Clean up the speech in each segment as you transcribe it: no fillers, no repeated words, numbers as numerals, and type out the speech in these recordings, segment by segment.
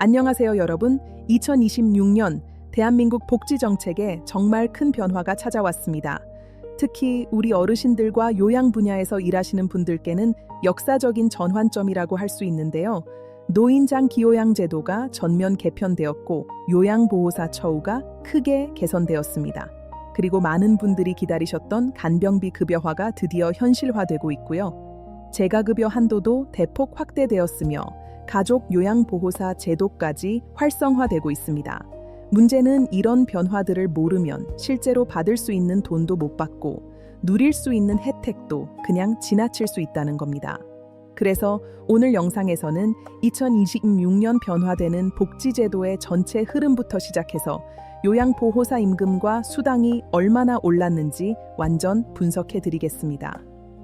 안녕하세요, 여러분. 2026년 대한민국 복지 정책에 정말 큰 변화가 찾아왔습니다. 특히 우리 어르신들과 요양 분야에서 일하시는 분들께는 역사적인 전환점이라고 할 수 있는데요. 노인장 기요양 제도가 전면 개편되었고 요양보호사 처우가 크게 개선되었습니다. 그리고 많은 분들이 기다리셨던 간병비 급여화가 드디어 현실화되고 있고요. 재가급여 한도도 대폭 확대되었으며 가족 요양보호사 제도까지 활성화되고 있습니다. 문제는 이런 변화들을 모르면 실제로 받을 수 있는 돈도 못 받고 누릴 수 있는 혜택도 그냥 지나칠 수 있다는 겁니다. 그래서 오늘 영상에서는 2026년 변화되는 복지제도의 전체 흐름부터 시작해서 요양보호사 임금과 수당이 얼마나 올랐는지 완전 분석해드리겠습니다.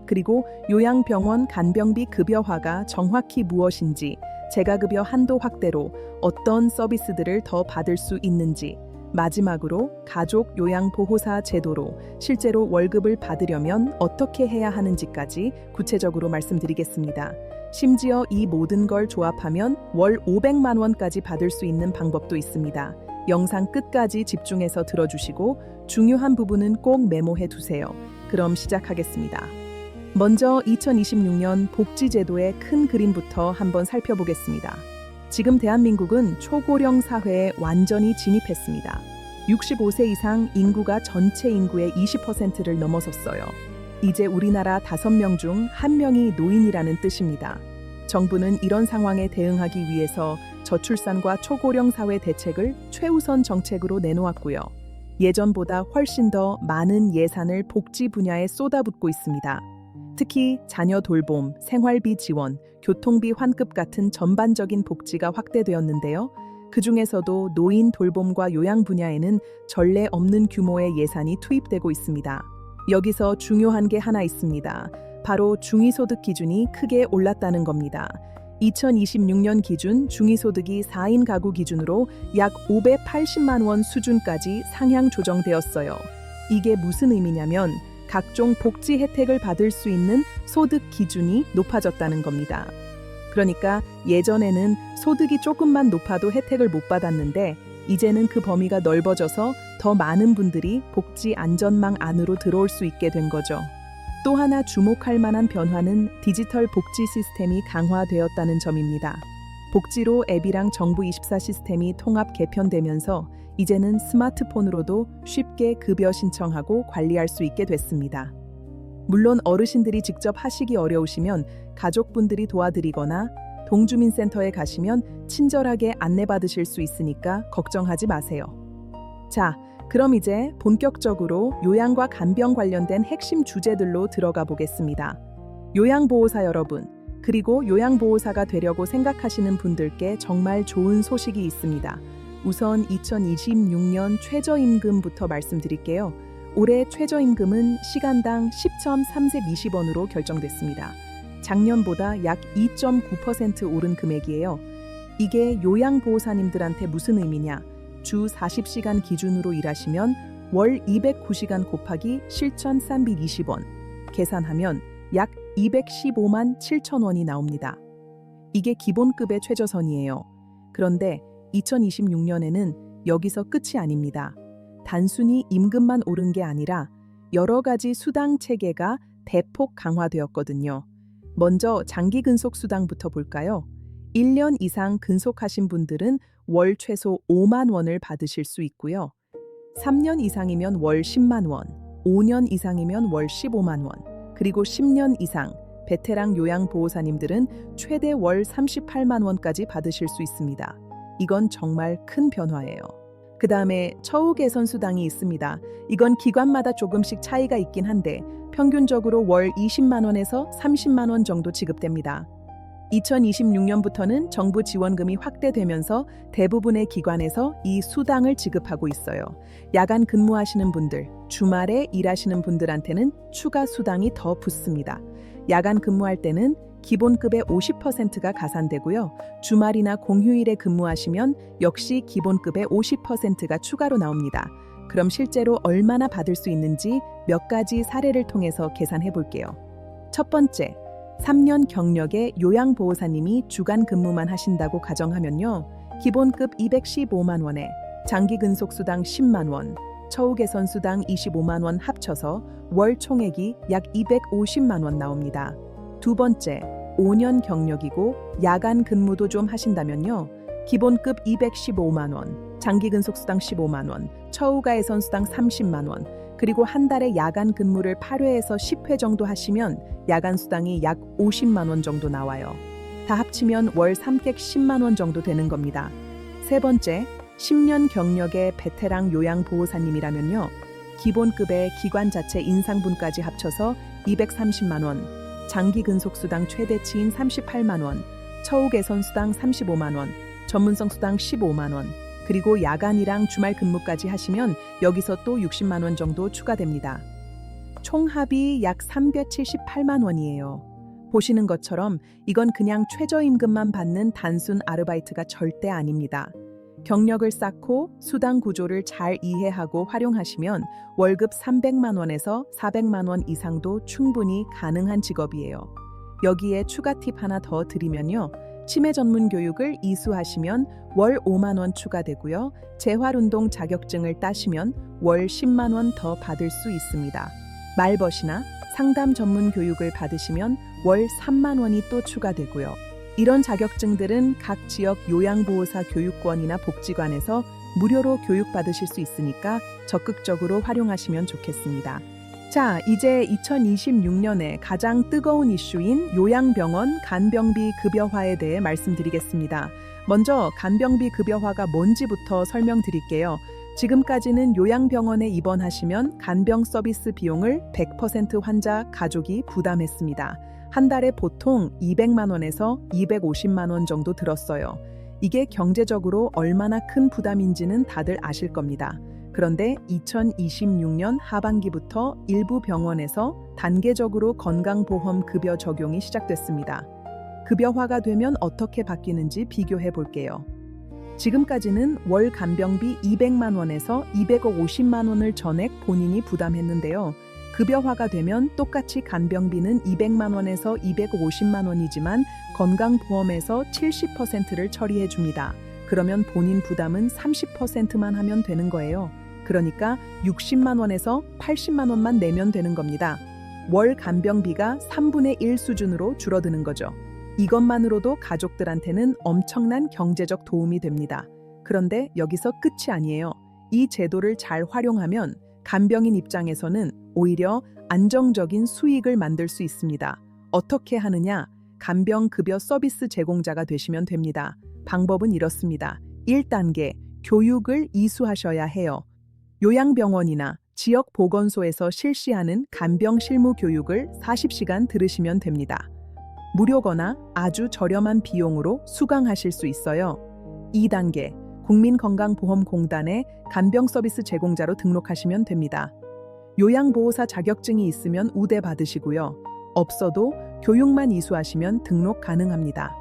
그리고 요양병원 간병비 급여화가 정확히 무엇인지, 재가급여 한도 확대로 어떤 서비스들을 더 받을 수 있는지, 마지막으로 가족 요양보호사 제도로 실제로 월급을 받으려면 어떻게 해야 하는지까지 구체적으로 말씀드리겠습니다. 심지어 이 모든 걸 조합하면 월 500만 원까지 받을 수 있는 방법도 있습니다. 영상 끝까지 집중해서 들어주시고 중요한 부분은 꼭 메모해 두세요. 그럼 시작하겠습니다. 먼저 2026년 복지제도의 큰 그림부터 한번 살펴보겠습니다. 지금 대한민국은 초고령 사회에 완전히 진입했습니다. 65세 이상 인구가 전체 인구의 20%를 넘어섰어요. 이제 우리나라 5명 중 1명이 노인이라는 뜻입니다. 정부는 이런 상황에 대응하기 위해서 저출산과 초고령 사회 대책을 최우선 정책으로 내놓았고요. 예전보다 훨씬 더 많은 예산을 복지 분야에 쏟아붓고 있습니다. 특히 자녀 돌봄, 생활비 지원, 교통비 환급 같은 전반적인 복지가 확대되었는데요. 그 중에서도 노인 돌봄과 요양 분야에는 전례 없는 규모의 예산이 투입되고 있습니다. 여기서 중요한 게 하나 있습니다. 바로 중위소득 기준이 크게 올랐다는 겁니다. 2026년 기준 중위소득이 4인 가구 기준으로 약 580만 원 수준까지 상향 조정되었어요. 이게 무슨 의미냐면 각종 복지 혜택을 받을 수 있는 소득 기준이 높아졌다는 겁니다. 그러니까 예전에는 소득이 조금만 높아도 혜택을 못 받았는데 이제는 그 범위가 넓어져서 더 많은 분들이 복지 안전망 안으로 들어올 수 있게 된 거죠. 또 하나 주목할 만한 변화는 디지털 복지 시스템이 강화되었다는 점입니다. 복지로 앱이랑 정부24 시스템이 통합 개편되면서 이제는 스마트폰으로도 쉽게 급여 신청하고 관리할 수 있게 됐습니다. 물론 어르신들이 직접 하시기 어려우시면 가족분들이 도와드리거나 동주민센터에 가시면 친절하게 안내받으실 수 있으니까 걱정하지 마세요. 자, 그럼 이제 본격적으로 요양과 간병 관련된 핵심 주제들로 들어가 보겠습니다. 요양보호사 여러분, 그리고 요양보호사가 되려고 생각하시는 분들께 정말 좋은 소식이 있습니다. 우선 2026년 최저임금부터 말씀드릴게요. 올해 최저임금은 시간당 10.3020원으로 결정됐습니다. 작년보다 약 2.9% 오른 금액이에요. 이게 요양보호사님들한테 무슨 의미냐? 주 40시간 기준으로 일하시면 월 209시간 곱하기 실전 320원, 계산하면 약 215만 7천 원이 나옵니다. 이게 기본급의 최저선이에요. 그런데 2026년에는 여기서 끝이 아닙니다. 단순히 임금만 오른 게 아니라 여러 가지 수당 체계가 대폭 강화되었거든요. 먼저 장기 근속 수당부터 볼까요? 1년 이상 근속하신 분들은 월 최소 5만 원을 받으실 수 있고요. 3년 이상이면 월 10만 원, 5년 이상이면 월 15만 원, 그리고 10년 이상 베테랑 요양보호사님들은 최대 월 38만 원까지 받으실 수 있습니다. 이건 정말 큰 변화예요. 그 다음에 처우 개선 수당이 있습니다. 이건 기관마다 조금씩 차이가 있긴 한데 평균적으로 월 20만 원에서 30만 원 정도 지급됩니다. 2026년부터는 정부 지원금이 확대되면서 대부분의 기관에서 이 수당을 지급하고 있어요. 야간 근무하시는 분들, 주말에 일하시는 분들한테는 추가 수당이 더 붙습니다. 야간 근무할 때는 기본급의 50%가 가산되고요. 주말이나 공휴일에 근무하시면 역시 기본급의 50%가 추가로 나옵니다. 그럼 실제로 얼마나 받을 수 있는지 몇 가지 사례를 통해서 계산해 볼게요. 첫 번째, 3년 경력의 요양보호사님이 주간 근무만 하신다고 가정하면요. 기본급 215만 원에 장기 근속 수당 10만 원, 처우 개선 수당 25만 원 합쳐서 월 총액이 약 250만 원 나옵니다. 두 번째, 5년 경력이고 야간 근무도 좀 하신다면요. 기본급 215만 원, 장기 근속 수당 15만 원, 처우 개선 수당 30만 원, 그리고 한 달에 야간 근무를 8회에서 10회 정도 하시면 야간 수당이 약 50만 원 정도 나와요. 다 합치면 월 3객 10만 원 정도 되는 겁니다. 세 번째, 10년 경력의 베테랑 요양보호사님이라면요. 기본급의 기관 자체 인상분까지 합쳐서 230만 원, 장기 근속 수당 최대치인 38만 원, 처우 개선 수당 35만 원, 전문성 수당 15만 원, 그리고 야간이랑 주말 근무까지 하시면 여기서 또 60만 원 정도 추가됩니다. 총합이 약 378만 원이에요. 보시는 것처럼 이건 그냥 최저임금만 받는 단순 아르바이트가 절대 아닙니다. 경력을 쌓고 수당 구조를 잘 이해하고 활용하시면 월급 300만 원에서 400만 원 이상도 충분히 가능한 직업이에요. 여기에 추가 팁 하나 더 드리면요. 치매 전문 교육을 이수하시면 월 5만 원 추가되고요. 재활운동 자격증을 따시면 월 10만 원 더 받을 수 있습니다. 말벗이나 상담 전문 교육을 받으시면 월 3만 원이 또 추가되고요. 이런 자격증들은 각 지역 요양보호사 교육원이나 복지관에서 무료로 교육받으실 수 있으니까 적극적으로 활용하시면 좋겠습니다. 자, 이제 2026년에 가장 뜨거운 이슈인 요양병원 간병비 급여화에 대해 말씀드리겠습니다. 먼저 간병비 급여화가 뭔지부터 설명드릴게요. 지금까지는 요양병원에 입원하시면 간병 서비스 비용을 100% 환자 가족이 부담했습니다. 한 달에 보통 200만 원에서 250만 원 정도 들었어요. 이게 경제적으로 얼마나 큰 부담인지는 다들 아실 겁니다. 그런데 2026년 하반기부터 일부 병원에서 단계적으로 건강보험 급여 적용이 시작됐습니다. 급여화가 되면 어떻게 바뀌는지 비교해 볼게요. 지금까지는 월 간병비 200만 원에서 250만 원을 전액 본인이 부담했는데요. 급여화가 되면 똑같이 간병비는 200만 원에서 250만 원이지만 건강보험에서 70%를 처리해 줍니다. 그러면 본인 부담은 30%만 하면 되는 거예요. 그러니까 60만 원에서 80만 원만 내면 되는 겁니다. 월 간병비가 3분의 1 수준으로 줄어드는 거죠. 이것만으로도 가족들한테는 엄청난 경제적 도움이 됩니다. 그런데 여기서 끝이 아니에요. 이 제도를 잘 활용하면 간병인 입장에서는 오히려 안정적인 수익을 만들 수 있습니다. 어떻게 하느냐? 간병급여 서비스 제공자가 되시면 됩니다. 방법은 이렇습니다. 1단계, 교육을 이수하셔야 해요. 요양병원이나 지역 보건소에서 실시하는 간병 실무 교육을 40시간 들으시면 됩니다. 무료거나 아주 저렴한 비용으로 수강하실 수 있어요. 2단계, 국민건강보험공단에 간병 서비스 제공자로 등록하시면 됩니다. 요양보호사 자격증이 있으면 우대 받으시고요. 없어도 교육만 이수하시면 등록 가능합니다.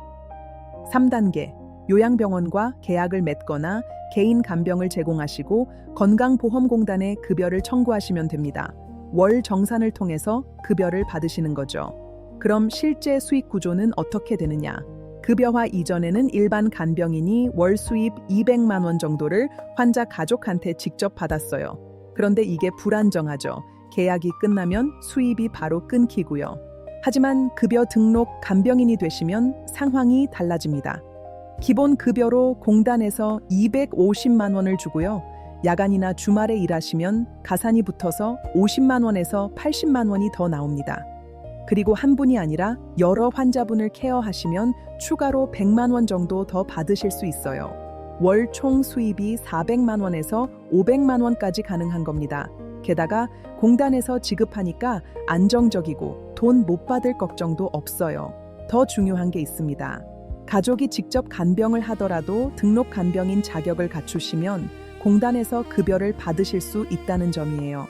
3단계, 요양병원과 계약을 맺거나 개인 간병을 제공하시고 건강보험공단에 급여를 청구하시면 됩니다. 월 정산을 통해서 급여를 받으시는 거죠. 그럼 실제 수익 구조는 어떻게 되느냐? 급여화 이전에는 일반 간병인이 월 수입 200만 원 정도를 환자 가족한테 직접 받았어요. 그런데 이게 불안정하죠. 계약이 끝나면 수입이 바로 끊기고요. 하지만 급여 등록 간병인이 되시면 상황이 달라집니다. 기본 급여로 공단에서 250만 원을 주고요. 야간이나 주말에 일하시면 가산이 붙어서 50만 원에서 80만 원이 더 나옵니다. 그리고 한 분이 아니라 여러 환자분을 케어하시면 추가로 100만 원 정도 더 받으실 수 있어요. 월 총 수입이 400만 원에서 500만 원까지 가능한 겁니다. 게다가 공단에서 지급하니까 안정적이고 돈 못 받을 걱정도 없어요. 더 중요한 게 있습니다. 가족이 직접 간병을 하더라도 등록 간병인 자격을 갖추시면 공단에서 급여를 받으실 수 있다는 점이에요.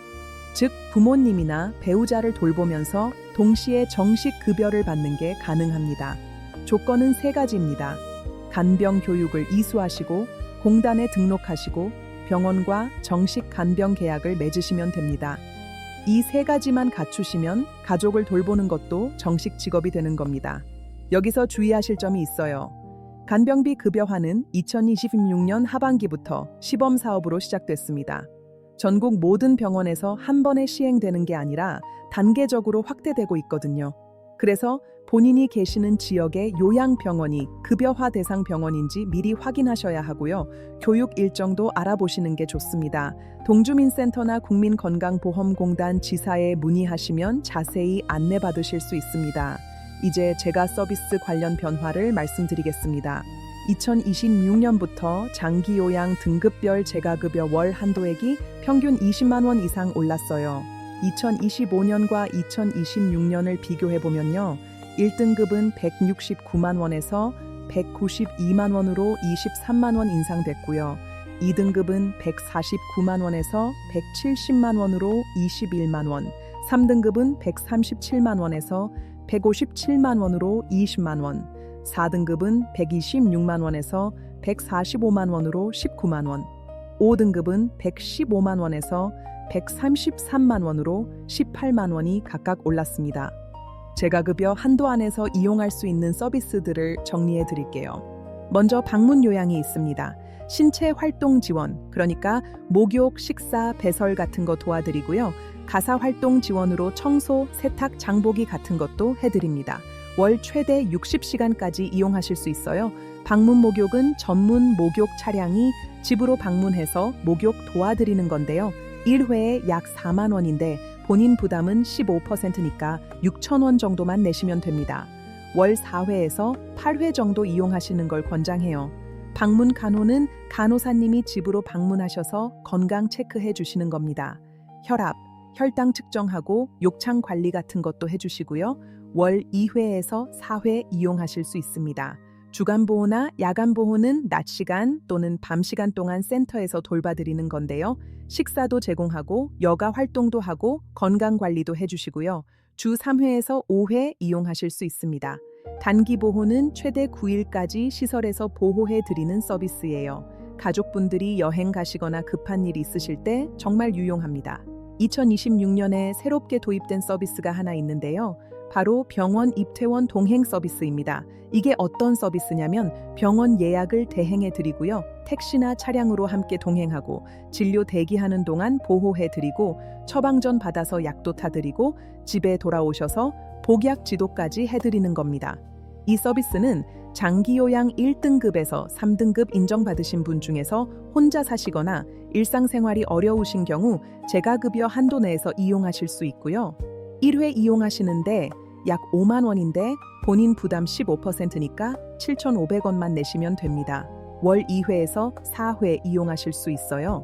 즉 부모님이나 배우자를 돌보면서 동시에 정식 급여를 받는 게 가능합니다. 조건은 3가지입니다. 간병 교육을 이수하시고 공단에 등록하시고 병원과 정식 간병 계약을 맺으시면 됩니다. 이 3가지만 갖추시면 가족을 돌보는 것도 정식 직업이 되는 겁니다. 여기서 주의하실 점이 있어요. 간병비 급여화는 2026년 하반기부터 시범 사업으로 시작됐습니다. 전국 모든 병원에서 한 번에 시행되는 게 아니라 단계적으로 확대되고 있거든요. 그래서 본인이 계시는 지역의 요양병원이 급여화 대상 병원인지 미리 확인하셔야 하고요. 교육 일정도 알아보시는 게 좋습니다. 동주민센터나 국민건강보험공단 지사에 문의하시면 자세히 안내받으실 수 있습니다. 이제 제가 서비스 관련 변화를 말씀드리겠습니다. 2026년부터 장기요양 등급별 재가급여 월 한도액이 평균 20만 원 이상 올랐어요. 2025년과 2026년을 비교해보면요. 1등급은 169만 원에서 192만 원으로 23만 원 인상됐고요. 2등급은 149만 원에서 170만 원으로 21만 원, 3등급은 137만 원에서 157만 원으로 20만 원, 4등급은 126만 원에서 145만 원으로 19만 원, 5등급은 115만 원에서 133만 원으로 18만 원이 각각 올랐습니다. 재가급여 한도 안에서 이용할 수 있는 서비스들을 정리해 드릴게요. 먼저 방문 요양이 있습니다. 신체 활동 지원, 그러니까 목욕, 식사, 배설 같은 거 도와드리고요. 가사 활동 지원으로 청소, 세탁, 장보기 같은 것도 해드립니다. 월 최대 60시간까지 이용하실 수 있어요. 방문 목욕은 전문 목욕 차량이 집으로 방문해서 목욕 도와드리는 건데요. 1회에 약 4만 원인데 본인 부담은 15%니까 6천 원 정도만 내시면 됩니다. 월 4회에서 8회 정도 이용하시는 걸 권장해요. 방문 간호는 간호사님이 집으로 방문하셔서 건강 체크해 주시는 겁니다. 혈압, 혈당 측정하고 욕창 관리 같은 것도 해주시고요. 월 2회에서 4회 이용하실 수 있습니다. 주간 보호나 야간 보호는 낮 시간 또는 밤 시간 동안 센터에서 돌봐드리는 건데요. 식사도 제공하고 여가 활동도 하고 건강 관리도 해주시고요. 주 3회에서 5회 이용하실 수 있습니다. 단기 보호는 최대 9일까지 시설에서 보호해 드리는 서비스예요. 가족분들이 여행 가시거나 급한 일 있으실 때 정말 유용합니다. 2026년에 새롭게 도입된 서비스가 하나 있는데요. 바로 병원 입퇴원 동행 서비스입니다. 이게 어떤 서비스냐면 병원 예약을 대행해 드리고요. 택시나 차량으로 함께 동행하고 진료 대기하는 동안 보호해 드리고 처방전 받아서 약도 타드리고 집에 돌아오셔서 복약 지도까지 해드리는 겁니다. 이 서비스는 장기요양 1등급에서 3등급 인정받으신 분 중에서 혼자 사시거나 일상생활이 어려우신 경우 재가급여 한도 내에서 이용하실 수 있고요. 1회 이용하시는데 약 5만 원인데 본인 부담 15%니까 7,500원만 내시면 됩니다. 월 2회에서 4회 이용하실 수 있어요.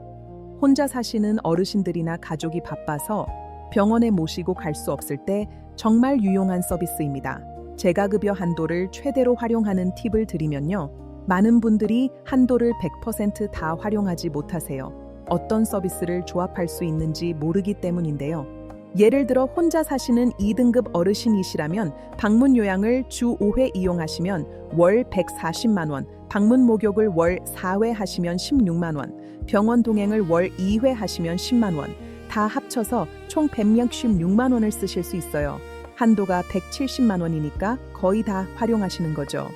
혼자 사시는 어르신들이나 가족이 바빠서 병원에 모시고 갈 수 없을 때 정말 유용한 서비스입니다. 재가급여 한도를 최대로 활용하는 팁을 드리면요. 많은 분들이 한도를 100% 다 활용하지 못하세요. 어떤 서비스를 조합할 수 있는지 모르기 때문인데요. 예를 들어 혼자 사시는 2등급 어르신이시라면 방문 요양을 주 5회 이용하시면 월 140만 원, 방문 목욕을 월 4회 하시면 16만 원, 병원 동행을 월 2회 하시면 10만 원, 다 합쳐서 총 166만 원을 쓰실 수 있어요. 한도가 170만 원이니까 거의 다 활용하시는 거죠.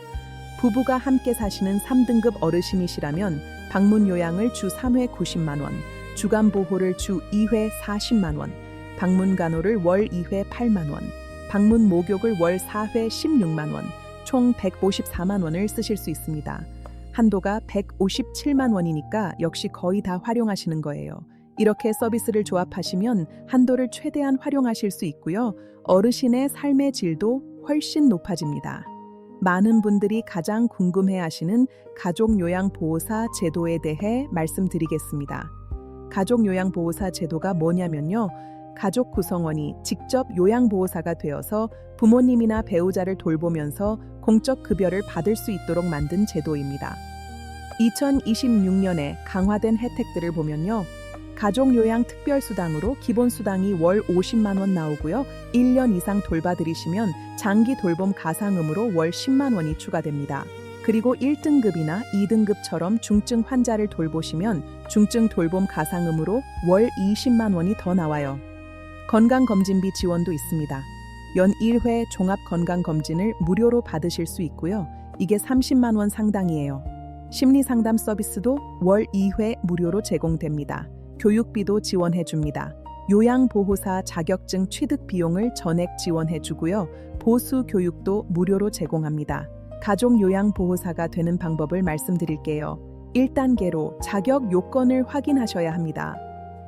부부가 함께 사시는 3등급 어르신이시라면 방문 요양을 주 3회 90만 원, 주간 보호를 주 2회 40만 원, 방문 간호를 월 2회 8만 원, 방문 목욕을 월 4회 16만 원, 총 154만 원을 쓰실 수 있습니다. 한도가 157만 원이니까 역시 거의 다 활용하시는 거예요. 이렇게 서비스를 조합하시면 한도를 최대한 활용하실 수 있고요. 어르신의 삶의 질도 훨씬 높아집니다. 많은 분들이 가장 궁금해하시는 가족요양보호사 제도에 대해 말씀드리겠습니다. 가족요양보호사 제도가 뭐냐면요. 가족 구성원이 직접 요양보호사가 되어서 부모님이나 배우자를 돌보면서 공적 급여를 받을 수 있도록 만든 제도입니다. 2026년에 강화된 혜택들을 보면요. 가족요양 특별수당으로 기본수당이 월 50만 원 나오고요. 1년 이상 돌봐드리시면 장기 돌봄 가상음으로 월 10만 원이 추가됩니다. 그리고 1등급이나 2등급처럼 중증 환자를 돌보시면 중증 돌봄 가상음으로 월 20만 원이 더 나와요. 건강검진비 지원도 있습니다. 연 1회 종합건강검진을 무료로 받으실 수 있고요. 이게 30만 원 상당이에요. 심리 상담 서비스도 월 2회 무료로 제공됩니다. 교육비도 지원해 줍니다. 요양보호사 자격증 취득 비용을 전액 지원해 주고요. 보수 교육도 무료로 제공합니다. 가족 요양보호사가 되는 방법을 말씀드릴게요. 1단계로 자격 요건을 확인하셔야 합니다.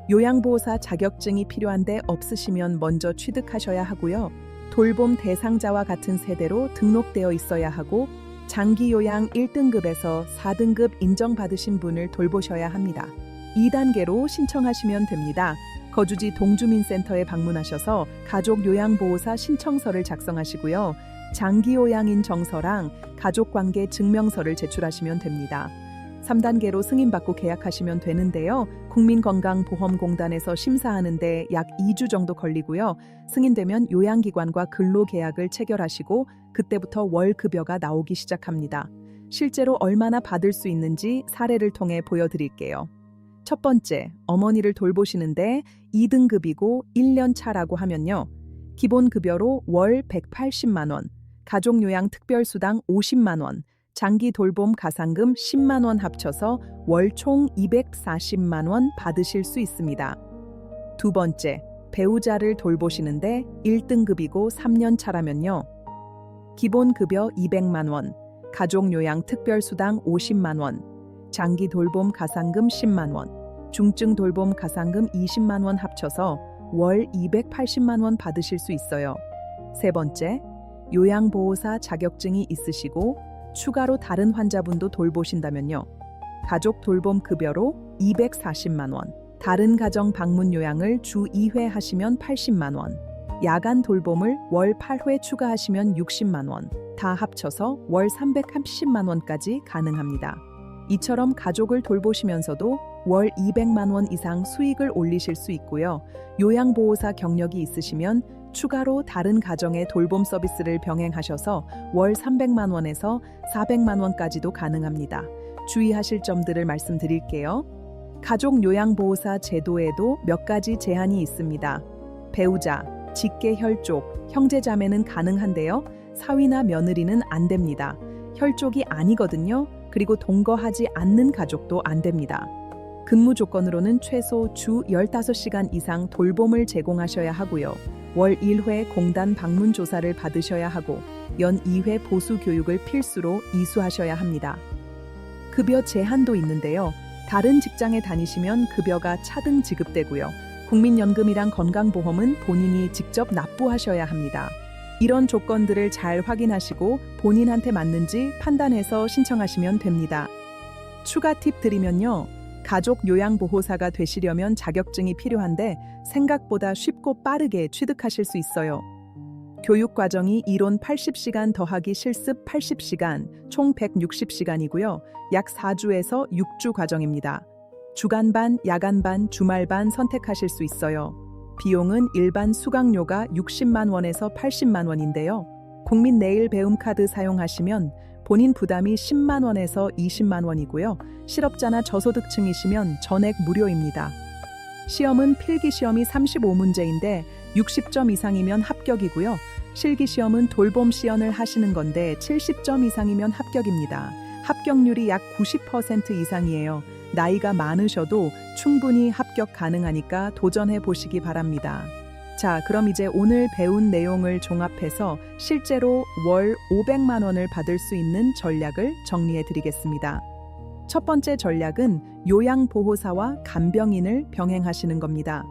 요양보호사 자격증이 필요한데 없으시면 먼저 취득하셔야 하고요. 돌봄 대상자와 같은 세대로 등록되어 있어야 하고 장기요양 1등급에서 4등급 인정받으신 분을 돌보셔야 합니다. 2단계로 신청하시면 됩니다. 거주지 동주민센터에 방문하셔서 가족요양보호사 신청서를 작성하시고요. 장기요양인 정서랑 가족관계 증명서를 제출하시면 됩니다. 3단계로 승인받고 계약하시면 되는데요. 국민건강보험공단에서 심사하는데 약 2주 정도 걸리고요. 승인되면 요양기관과 근로계약을 체결하시고 그때부터 월급여가 나오기 시작합니다. 실제로 얼마나 받을 수 있는지 사례를 통해 보여드릴게요. 첫 번째, 어머니를 돌보시는데 2등급이고 1년 차라고 하면요. 기본급여로 월 180만 원, 가족요양 특별수당 50만 원, 장기 돌봄 가상금 10만 원 합쳐서 월 총 240만 원 받으실 수 있습니다. 두 번째, 배우자를 돌보시는데 1등급이고 3년 차라면요. 기본급여 200만 원, 가족요양 특별수당 50만 원, 장기 돌봄 가상금 10만 원, 중증 돌봄 가상금 20만 원 합쳐서 월 280만 원 받으실 수 있어요. 세 번째, 요양보호사 자격증이 있으시고 추가로 다른 환자분도 돌보신다면요. 가족 돌봄 급여로 240만 원, 다른 가정 방문 요양을 주 2회 하시면 80만 원, 야간 돌봄을 월 8회 추가하시면 60만 원, 다 합쳐서 월 330만 원까지 가능합니다. 이처럼 가족을 돌보시면서도 월 200만 원 이상 수익을 올리실 수 있고요. 요양보호사 경력이 있으시면 추가로 다른 가정의 돌봄 서비스를 병행하셔서 월 300만 원에서 400만 원까지도 가능합니다. 주의하실 점들을 말씀드릴게요. 가족 요양보호사 제도에도 몇 가지 제한이 있습니다. 배우자, 직계 혈족, 형제자매는 가능한데요. 사위나 며느리는 안 됩니다. 혈족이 아니거든요. 그리고 동거하지 않는 가족도 안 됩니다. 근무 조건으로는 최소 주 15시간 이상 돌봄을 제공하셔야 하고요. 월 1회 공단 방문 조사를 받으셔야 하고 연 2회 보수 교육을 필수로 이수하셔야 합니다. 급여 제한도 있는데요. 다른 직장에 다니시면 급여가 차등 지급되고요. 국민연금이랑 건강보험은 본인이 직접 납부하셔야 합니다. 이런 조건들을 잘 확인하시고 본인한테 맞는지 판단해서 신청하시면 됩니다. 추가 팁 드리면요. 가족 요양보호사가 되시려면 자격증이 필요한데 생각보다 쉽고 빠르게 취득하실 수 있어요. 교육과정이 이론 80시간 더하기 실습 80시간, 총 160시간이고요. 약 4주에서 6주 과정입니다. 주간반, 야간반, 주말반 선택하실 수 있어요. 비용은 일반 수강료가 60만 원에서 80만 원인데요. 국민 내일 배움 카드 사용하시면 본인 부담이 10만 원에서 20만 원이고요. 실업자나 저소득층이시면 전액 무료입니다. 시험은 필기시험이 35문제인데 60점 이상이면 합격이고요. 실기시험은 돌봄 시연을 하시는 건데 70점 이상이면 합격입니다. 합격률이 약 90% 이상이에요. 나이가 많으셔도 충분히 합격 가능하니까 도전해 보시기 바랍니다. 자, 그럼 이제 오늘 배운 내용을 종합해서 실제로 월 500만 원을 받을 수 있는 전략을 정리해 드리겠습니다. 첫 번째 전략은 요양보호사와 간병인을 병행하시는 겁니다.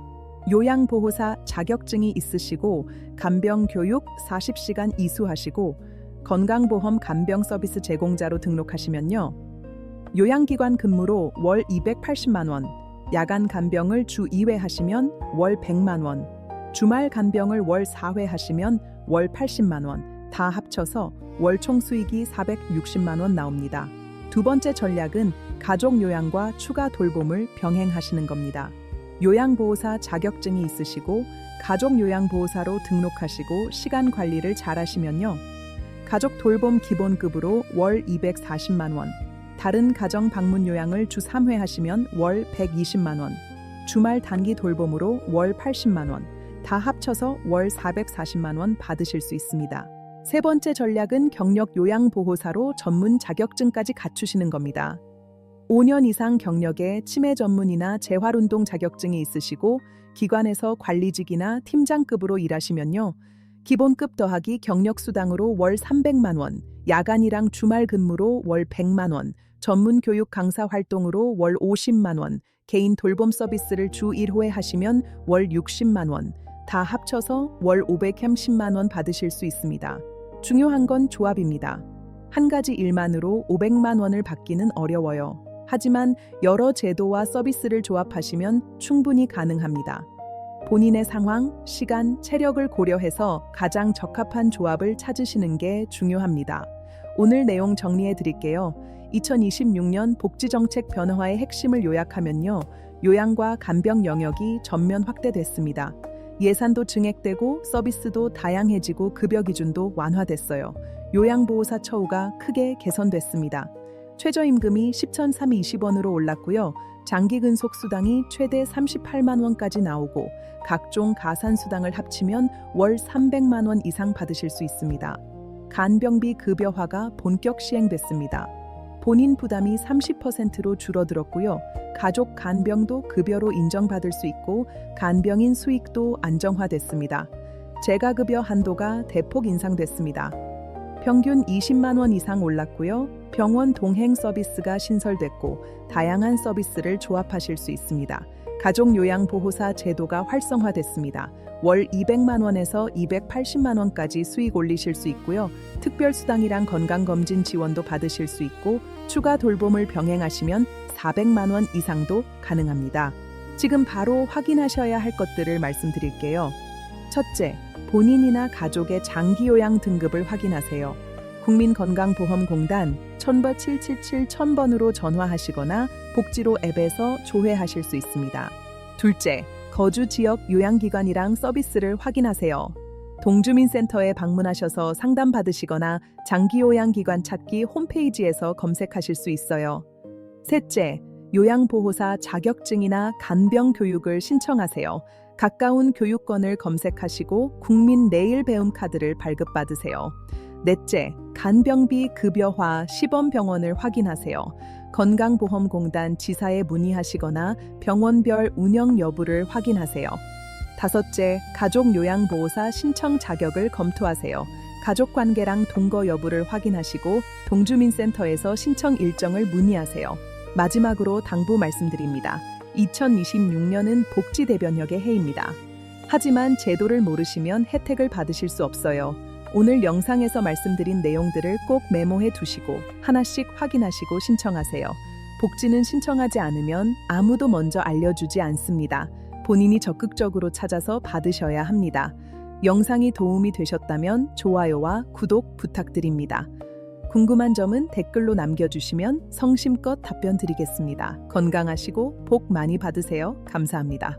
요양보호사 자격증이 있으시고 간병 교육 40시간 이수하시고 건강보험 간병 서비스 제공자로 등록하시면요. 요양기관 근무로 월 280만 원, 야간 간병을 주 2회 하시면 월 100만 원, 주말 간병을 월 4회 하시면 월 80만 원, 다 합쳐서 월 총 수익이 460만 원 나옵니다. 두 번째 전략은 가족 요양과 추가 돌봄을 병행하시는 겁니다. 요양보호사 자격증이 있으시고 가족 요양보호사로 등록하시고 시간 관리를 잘 하시면요. 가족 돌봄 기본급으로 월 240만 원, 다른 가정 방문 요양을 주 3회 하시면 월 120만 원, 주말 단기 돌봄으로 월 80만 원, 다 합쳐서 월 440만 원 받으실 수 있습니다. 세 번째 전략은 경력 요양보호사로 전문 자격증까지 갖추시는 겁니다. 5년 이상 경력에 치매 전문이나 재활운동 자격증이 있으시고 기관에서 관리직이나 팀장급으로 일하시면요. 기본급 더하기 경력수당으로 월 300만 원, 야간이랑 주말 근무로 월 100만 원, 전문 교육 강사 활동으로 월 50만 원, 개인 돌봄 서비스를 주 1회 하시면 월 60만 원, 다 합쳐서 월 530만 원 받으실 수 있습니다. 중요한 건 조합입니다. 한 가지 일만으로 500만 원을 받기는 어려워요. 하지만 여러 제도와 서비스를 조합하시면 충분히 가능합니다. 본인의 상황, 시간, 체력을 고려해서 가장 적합한 조합을 찾으시는 게 중요합니다. 오늘 내용 정리해 드릴게요. 2026년 복지정책 변화의 핵심을 요약하면요. 요양과 간병 영역이 전면 확대됐습니다. 예산도 증액되고 서비스도 다양해지고 급여 기준도 완화됐어요. 요양보호사 처우가 크게 개선됐습니다. 최저임금이 10,320원으로 올랐고요. 장기근속수당이 최대 38만 원까지 나오고 각종 가산수당을 합치면 월 300만 원 이상 받으실 수 있습니다. 간병비 급여화가 본격 시행됐습니다. 본인 부담이 30%로 줄어들었고요. 가족 간병도 급여로 인정받을 수 있고 간병인 수익도 안정화됐습니다. 재가급여 한도가 대폭 인상됐습니다. 평균 20만 원 이상 올랐고요. 병원 동행 서비스가 신설됐고 다양한 서비스를 조합하실 수 있습니다. 가족요양보호사 제도가 활성화됐습니다. 월 200만 원에서 280만 원까지 수익 올리실 수 있고요. 특별수당이랑 건강검진 지원도 받으실 수 있고 추가 돌봄을 병행하시면 400만 원 이상도 가능합니다. 지금 바로 확인하셔야 할 것들을 말씀드릴게요. 첫째, 본인이나 가족의 장기요양 등급을 확인하세요. 국민건강보험공단 1000-777-1000번으로 전화하시거나 복지로 앱에서 조회하실 수 있습니다. 둘째, 거주 지역 요양기관이랑 서비스를 확인하세요. 동주민센터에 방문하셔서 상담받으시거나 장기요양기관 찾기 홈페이지에서 검색하실 수 있어요. 셋째, 요양보호사 자격증이나 간병교육을 신청하세요. 가까운 교육권을 검색하시고 국민 내일 배움 카드를 발급받으세요. 넷째, 간병비 급여화 시범병원을 확인하세요. 건강보험공단 지사에 문의하시거나 병원별 운영 여부를 확인하세요. 다섯째, 가족요양보호사 신청 자격을 검토하세요. 가족관계랑 동거 여부를 확인하시고 동주민센터에서 신청 일정을 문의하세요. 마지막으로 당부 말씀드립니다. 2026년은 복지대변력의 해입니다. 하지만 제도를 모르시면 혜택을 받으실 수 없어요. 오늘 영상에서 말씀드린 내용들을 꼭 메모해 두시고 하나씩 확인하시고 신청하세요. 복지는 신청하지 않으면 아무도 먼저 알려주지 않습니다. 본인이 적극적으로 찾아서 받으셔야 합니다. 영상이 도움이 되셨다면 좋아요와 구독 부탁드립니다. 궁금한 점은 댓글로 남겨주시면 성심껏 답변 드리겠습니다. 건강하시고 복 많이 받으세요. 감사합니다.